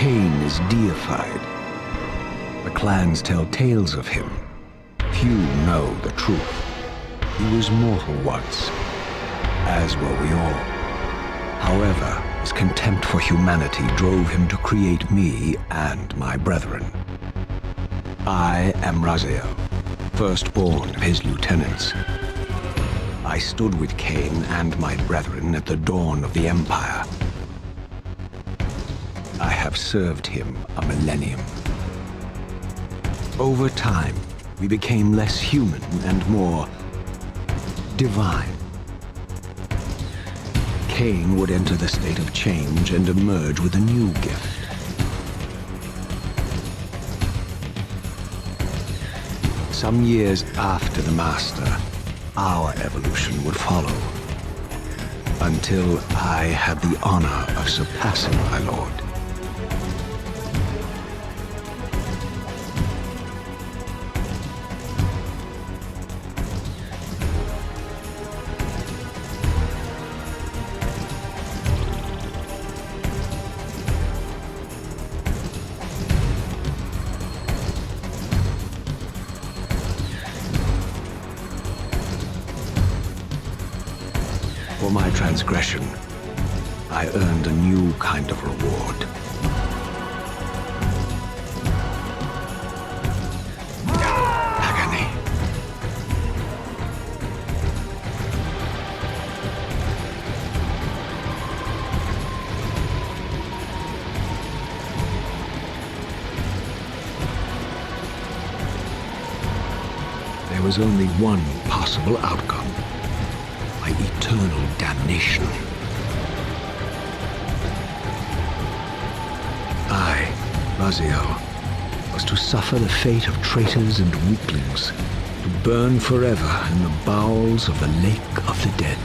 Kain is deified. The clans tell tales of him. Few know the truth. He was mortal once, as were we all. However, his contempt for humanity drove him to create me and my brethren. I am Raziel, firstborn of his lieutenants. I stood with Kain and my brethren at the dawn of the Empire. I have served him a millennium. Over time, we became less human and more divine. Kain would enter the state of change and emerge with a new gift. Some years after the Master, our evolution would follow, until I had the honor of surpassing my lord. For my transgression, I earned a new kind of reward. Agony. There was only one possible outcome. My eternal damnation. I, Raziel, was to suffer the fate of traitors and weaklings, to burn forever in the bowels of the Lake of the Dead.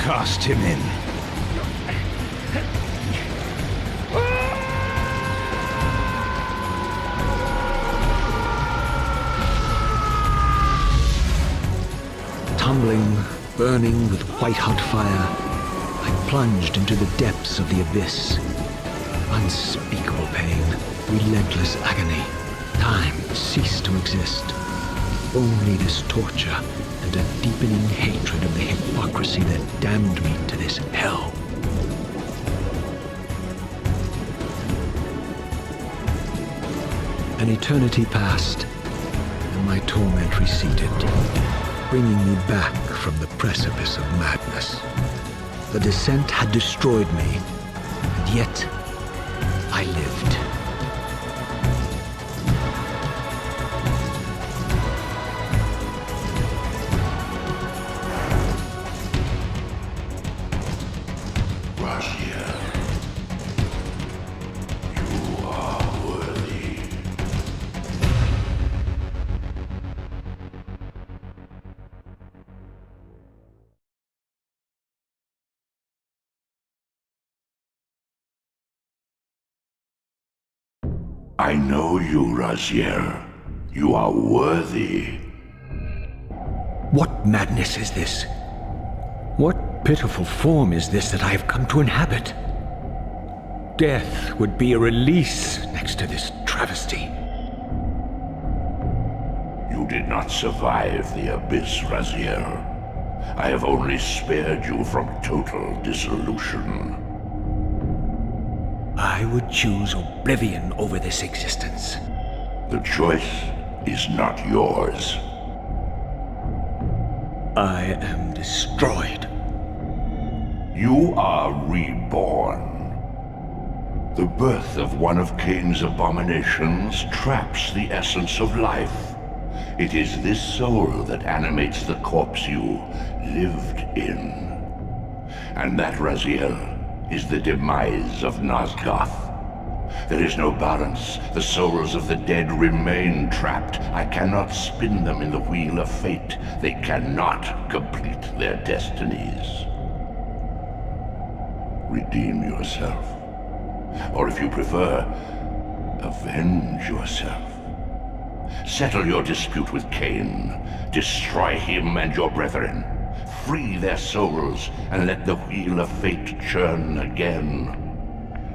Cast him in. Tumbling, burning with white-hot fire, I plunged into the depths of the abyss. Unspeakable pain, relentless agony. Time ceased to exist. Only this torture and a deepening hatred of the hypocrisy that damned me to this hell. An eternity passed, and my torment receded, bringing me back from the precipice of madness. The descent had destroyed me, and yet I lived. Raziel, you are worthy. I know you, Raziel. You are worthy. What madness is this? What pitiful form is this that I have come to inhabit? Death would be a release next to this travesty. You did not survive the abyss, Raziel. I have only spared you from total dissolution. I would choose oblivion over this existence. The choice is not yours. I am destroyed. You are reborn. The birth of one of Kain's abominations traps the essence of life. It is this soul that animates the corpse you lived in. And that, Raziel, is the demise of Nosgoth. There is no balance. The souls of the dead remain trapped. I cannot spin them in the wheel of fate. They cannot complete their destinies. Redeem yourself. Or if you prefer, avenge yourself. Settle your dispute with Kain. Destroy him and your brethren. Free their souls and let the wheel of fate churn again.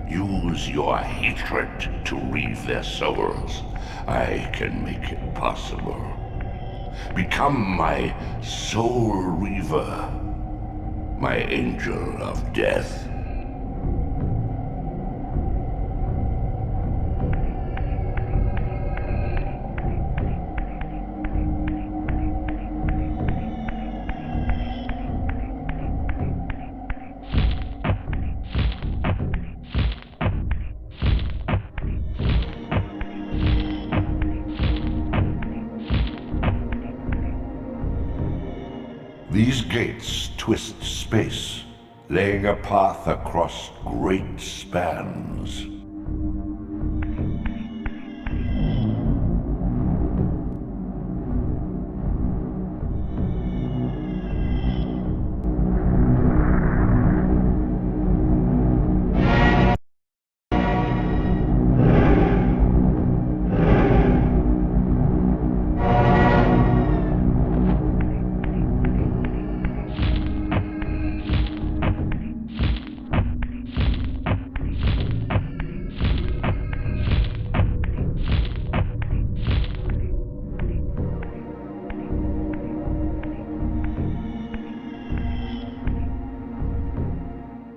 Use your hatred to reave their souls. I can make it possible. Become my soul reaver, my angel of death. These gates twist space, laying a path across great spans.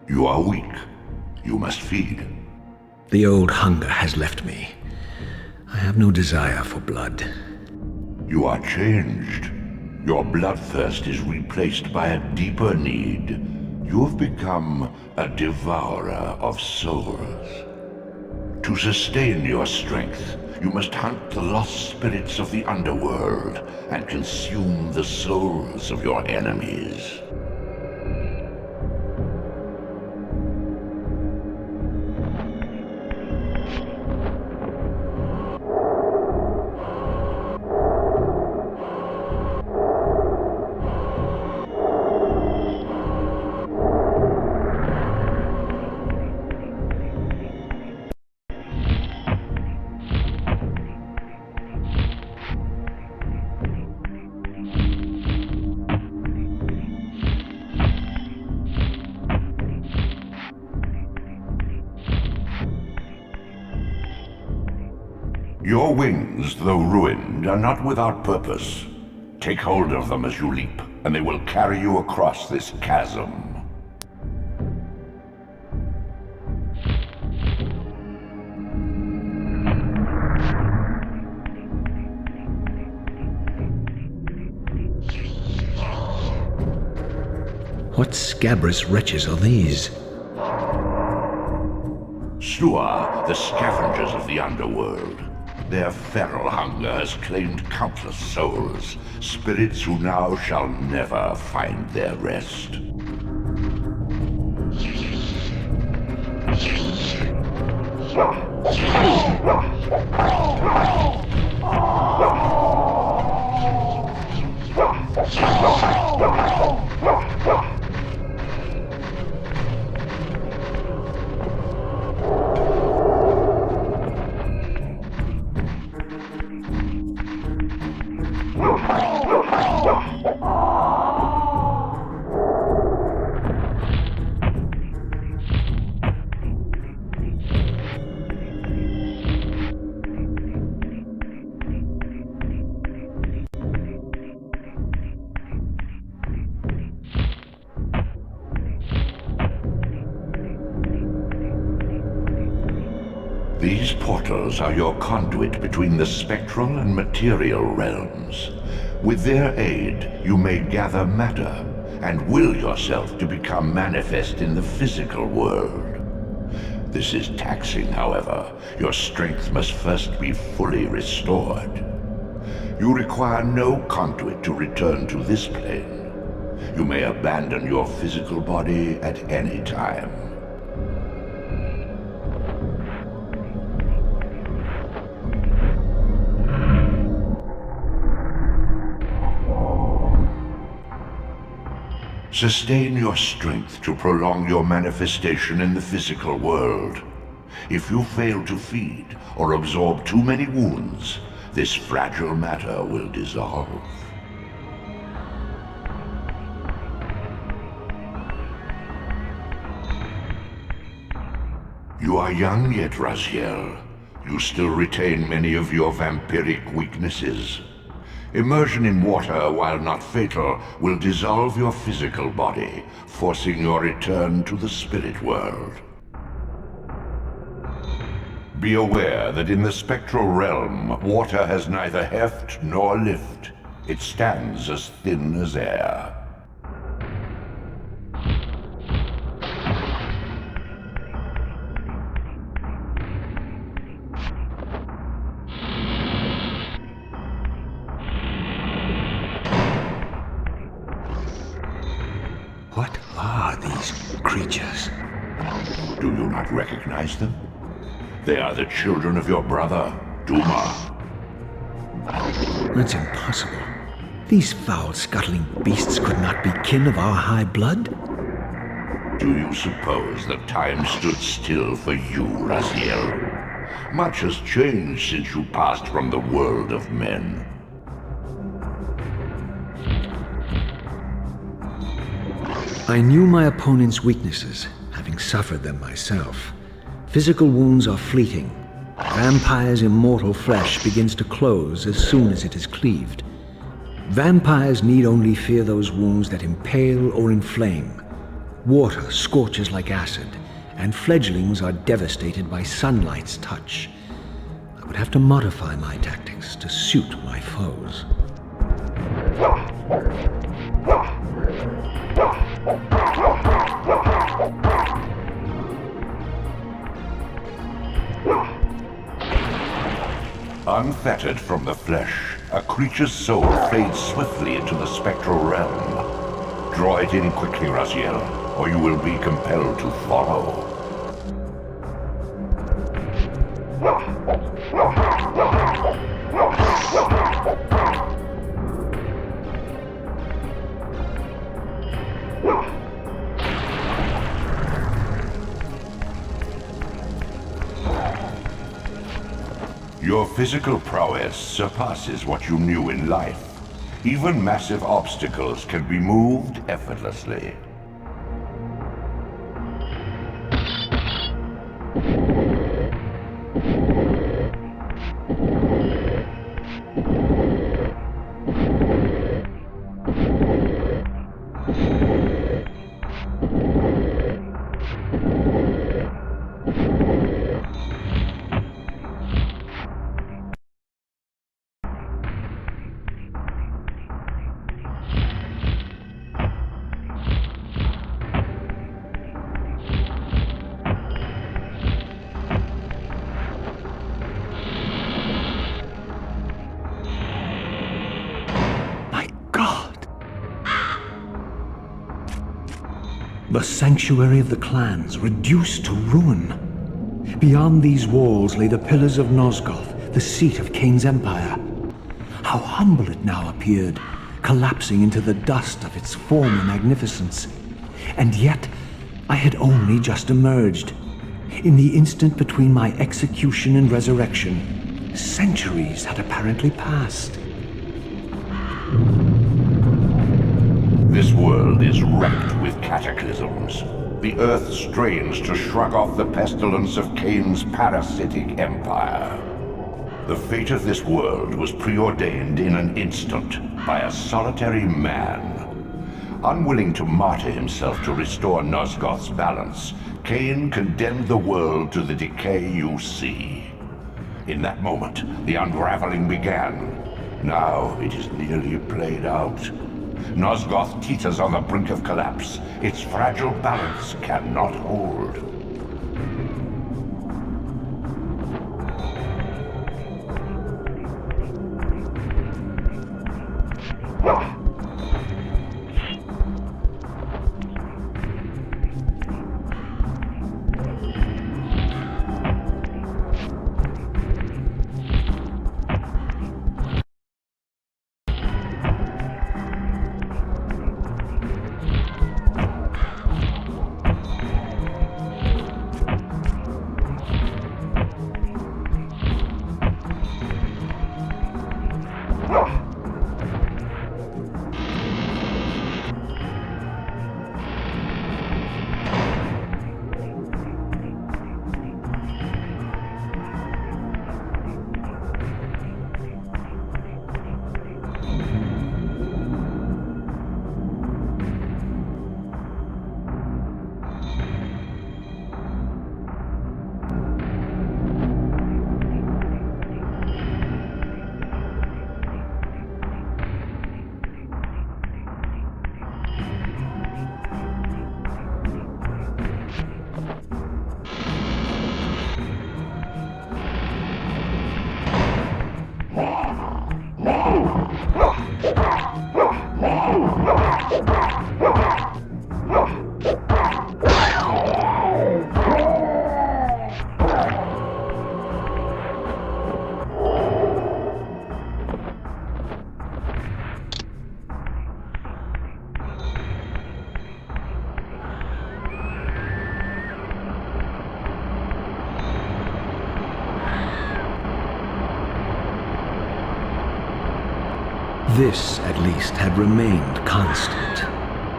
You are weak. You must feed. The old hunger has left me. I have no desire for blood. You are changed. Your bloodthirst is replaced by a deeper need. You have become a devourer of souls. To sustain your strength, you must hunt the lost spirits of the underworld and consume the souls of your enemies. Your wings, though ruined, are not without purpose. Take hold of them as you leap, and they will carry you across this chasm. What scabrous wretches are these? Stua, the scavengers of the underworld. Their feral hunger has claimed countless souls, spirits who now shall never find their rest. These portals are your conduit between the spectral and material realms. With their aid, you may gather matter and will yourself to become manifest in the physical world. This is taxing, however. Your strength must first be fully restored. You require no conduit to return to this plane. You may abandon your physical body at any time. Sustain your strength to prolong your manifestation in the physical world. If you fail to feed or absorb too many wounds, this fragile matter will dissolve. You are young yet, Raziel. You still retain many of your vampiric weaknesses. Immersion in water, while not fatal, will dissolve your physical body, forcing your return to the spirit world. Be aware that in the spectral realm, water has neither heft nor lift. It stands as thin as air. What are these creatures? Do you not recognize them? They are the children of your brother, Duma. That's impossible. These foul, scuttling beasts could not be kin of our high blood? Do you suppose that time stood still for you, Raziel? Much has changed since you passed from the world of men. I knew my opponent's weaknesses, having suffered them myself. Physical wounds are fleeting. Vampire's immortal flesh begins to close as soon as it is cleaved. Vampires need only fear those wounds that impale or inflame. Water scorches like acid, and fledglings are devastated by sunlight's touch. I would have to modify my tactics to suit my foes. Unfettered from the flesh, a creature's soul fades swiftly into the spectral realm. Draw it in quickly, Raziel, or you will be compelled to follow. Your physical prowess surpasses what you knew in life. Even massive obstacles can be moved effortlessly. The sanctuary of the clans, reduced to ruin. Beyond these walls lay the pillars of Nosgoth, the seat of Kain's empire. How humble it now appeared, collapsing into the dust of its former magnificence. And yet, I had only just emerged. In the instant between my execution and resurrection, centuries had apparently passed. This world is wrecked with cataclysms. The earth strains to shrug off the pestilence of Kain's parasitic empire. The fate of this world was preordained in an instant by a solitary man. Unwilling to martyr himself to restore Nosgoth's balance, Kain condemned the world to the decay you see. In that moment, the unraveling began. Now it is nearly played out. Nosgoth teeters on the brink of collapse. Its fragile balance cannot hold. This, at least, had remained constant.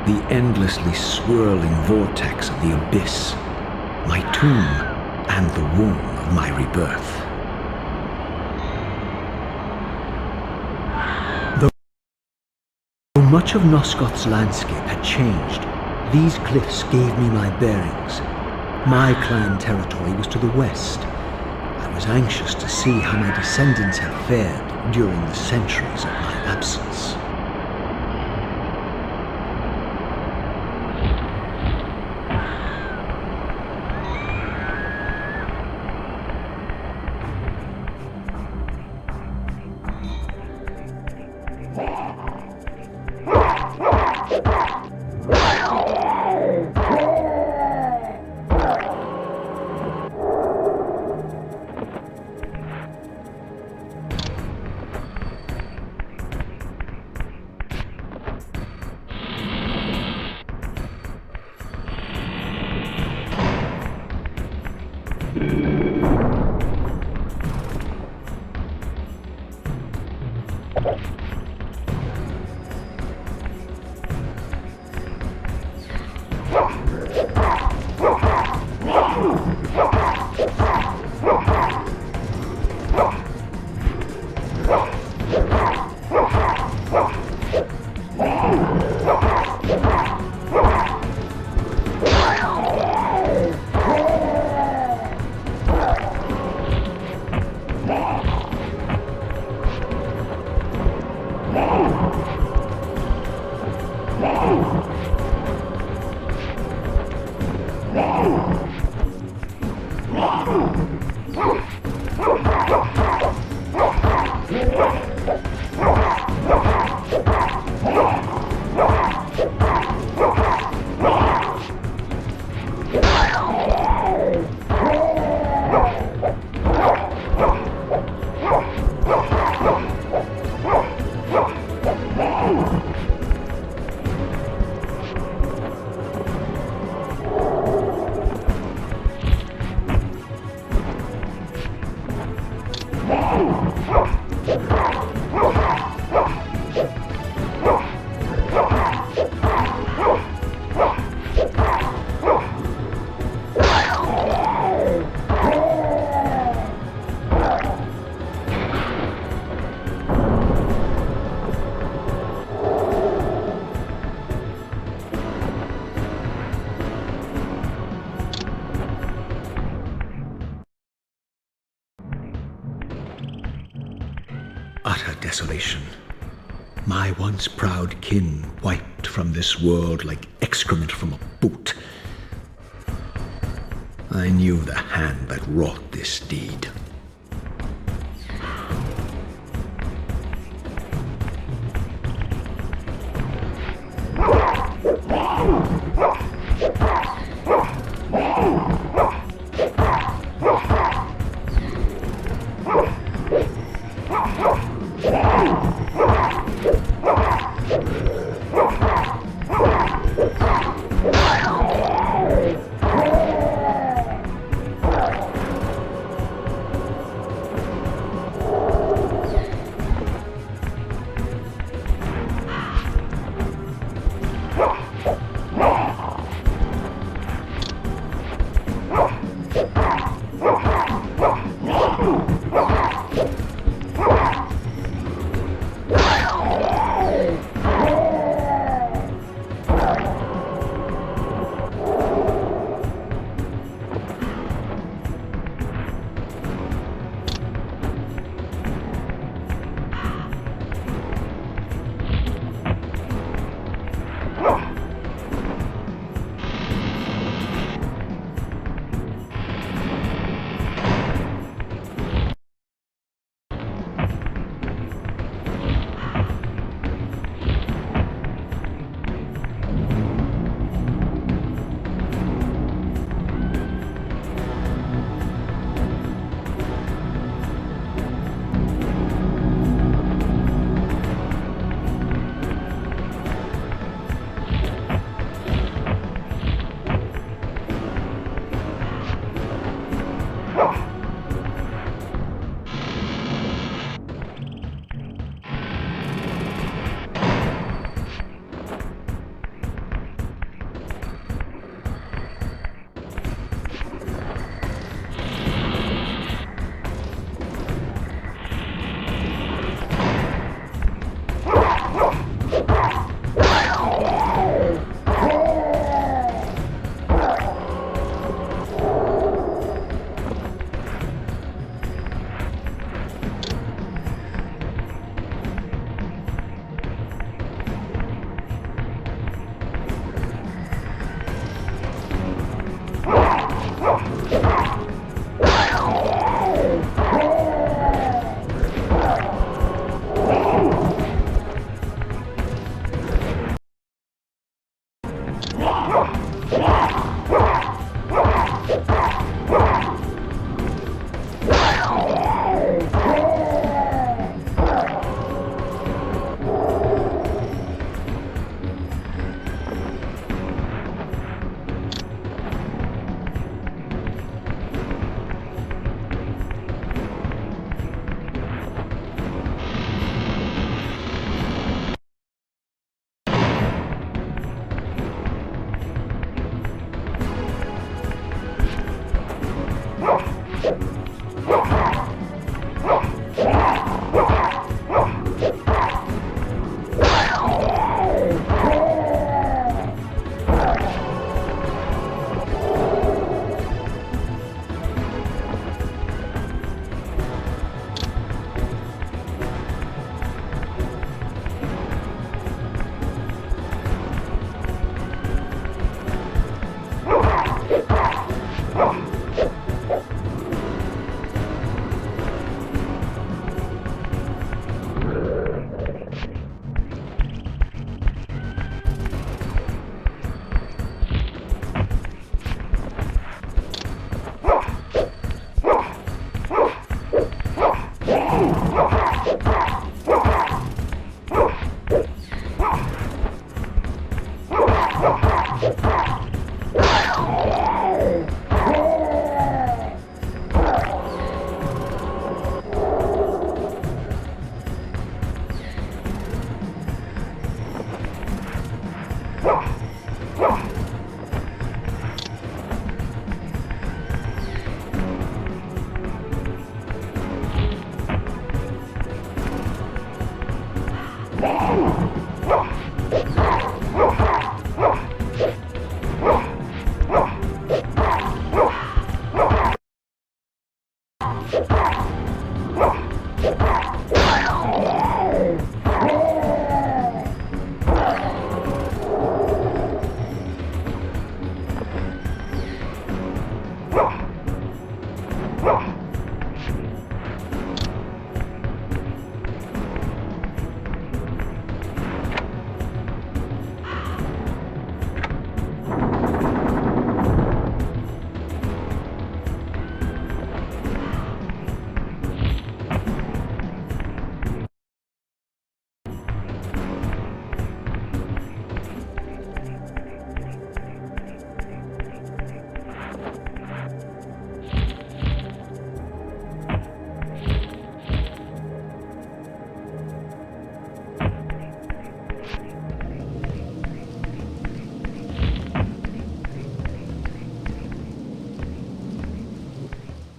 The endlessly swirling vortex of the abyss. My tomb and the womb of my rebirth. Though much of Nosgoth's landscape had changed, these cliffs gave me my bearings. My clan territory was to the west. I was anxious to see how my descendants had fared during the centuries of my absence. Utter desolation. My once proud kin wiped from this world like excrement from a boot. I knew the hand that wrought this deed.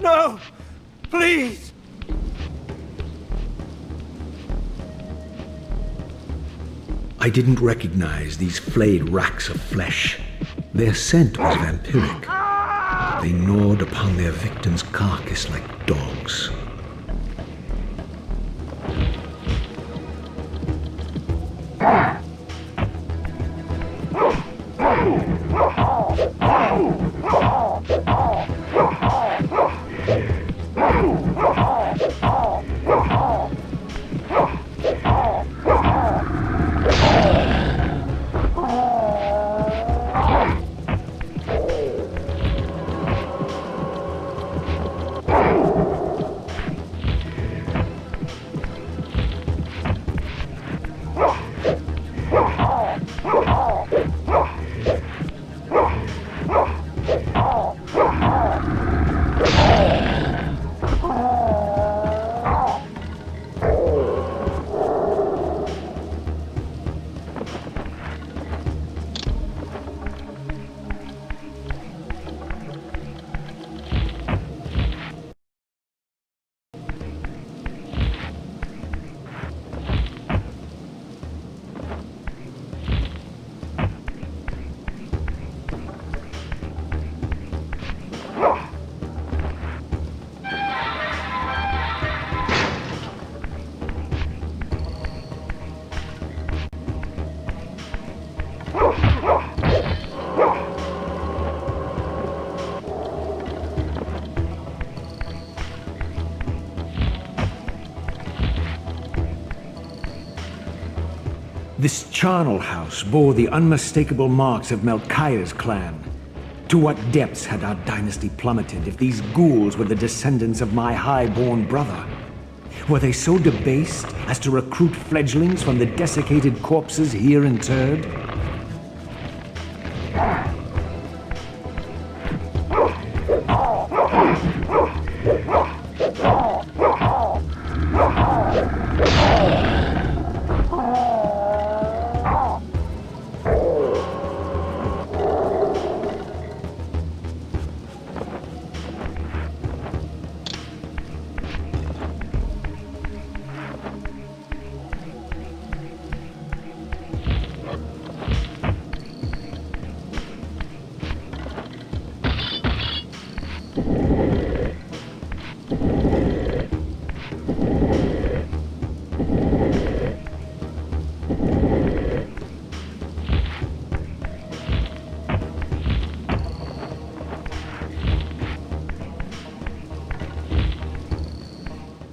No! Please! I didn't recognize these flayed racks of flesh. Their scent was vampiric. They gnawed upon their victim's carcass like dogs. This charnel house bore the unmistakable marks of Melchiah's clan. To what depths had our dynasty plummeted if these ghouls were the descendants of my high-born brother? Were they so debased as to recruit fledglings from the desiccated corpses here interred?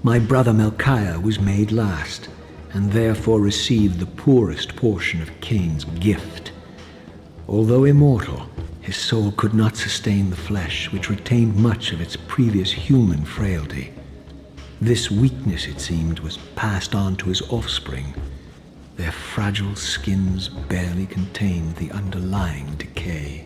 My brother Melchiah was made last, and therefore received the poorest portion of Kain's gift. Although immortal, his soul could not sustain the flesh, which retained much of its previous human frailty. This weakness, it seemed, was passed on to his offspring. Their fragile skins barely contained the underlying decay.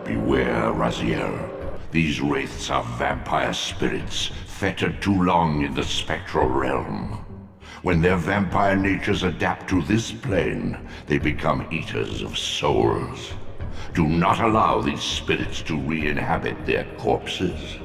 Beware, Raziel. These wraiths are vampire spirits, fettered too long in the spectral realm. When their vampire natures adapt to this plane, they become eaters of souls. Do not allow these spirits to re-inhabit their corpses.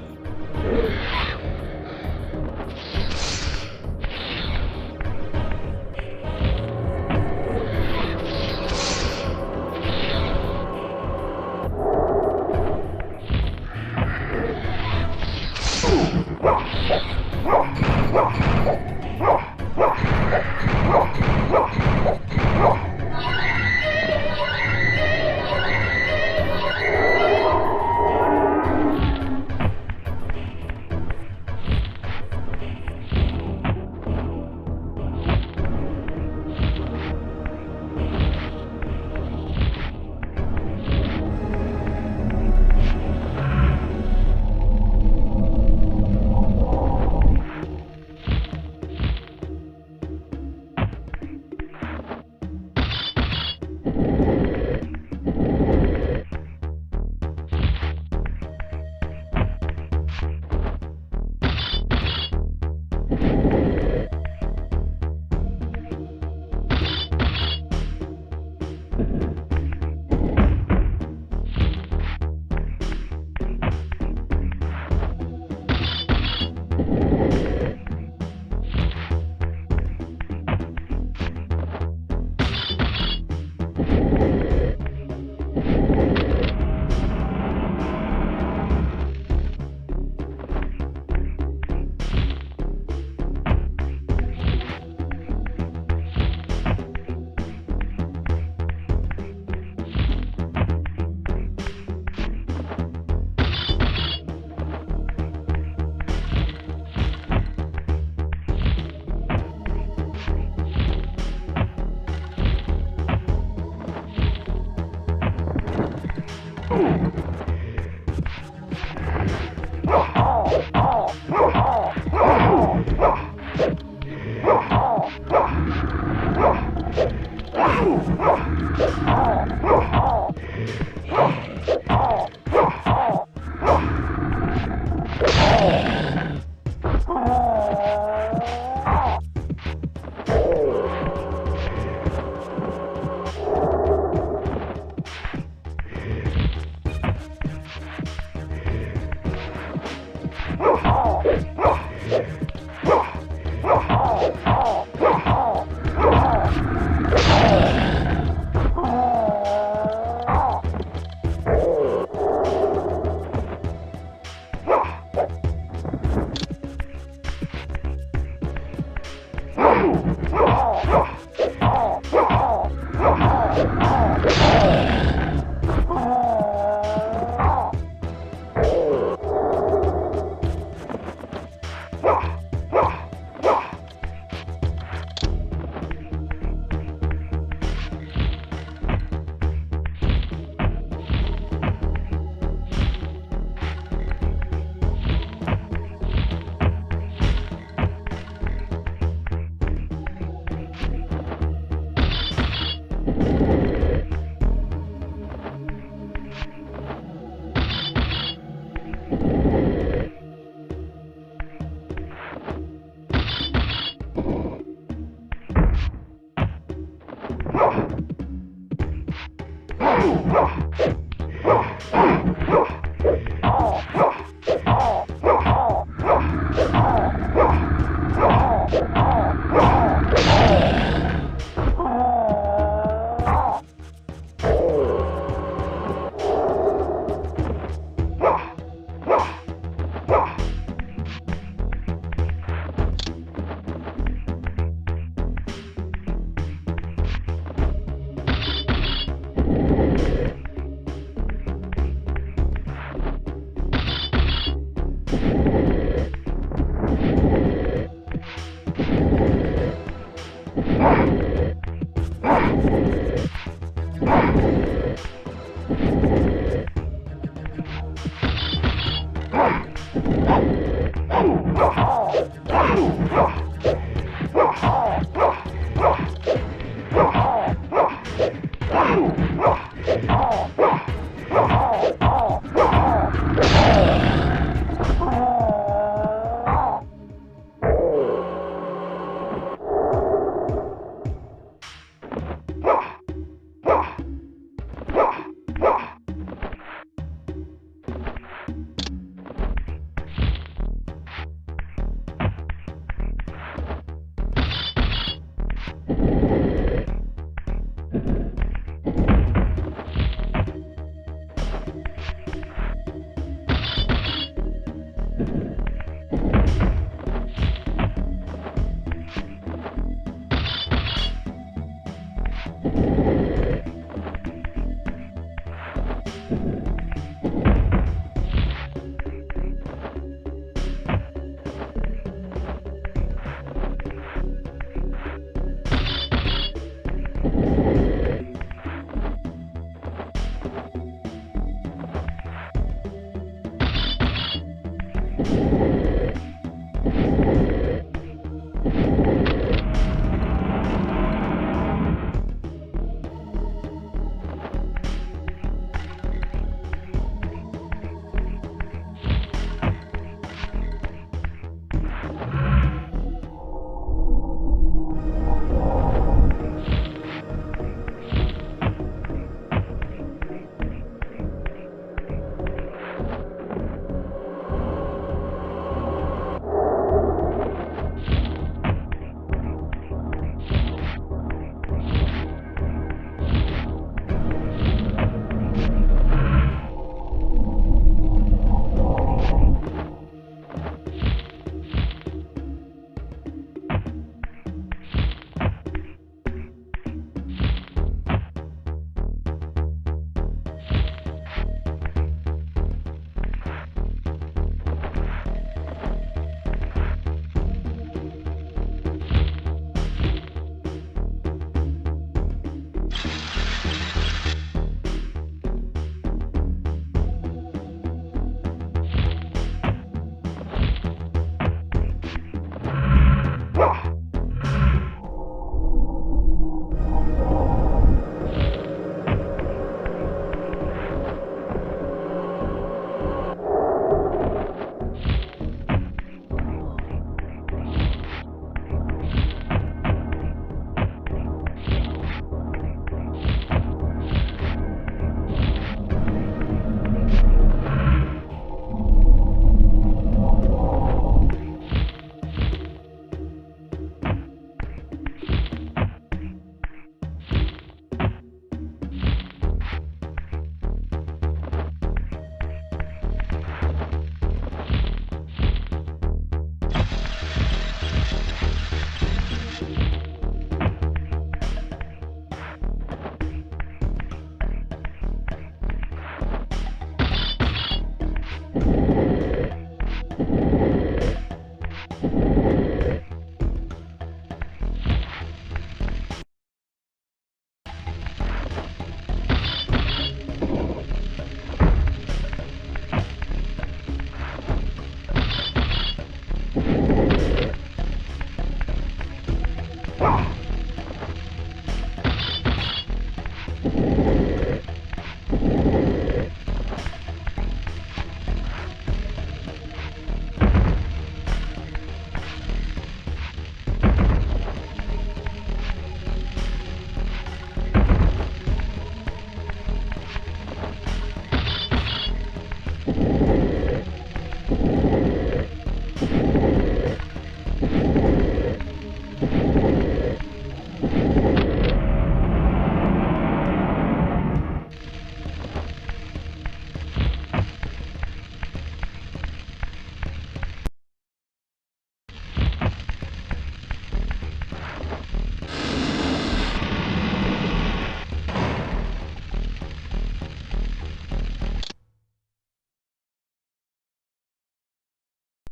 Ah!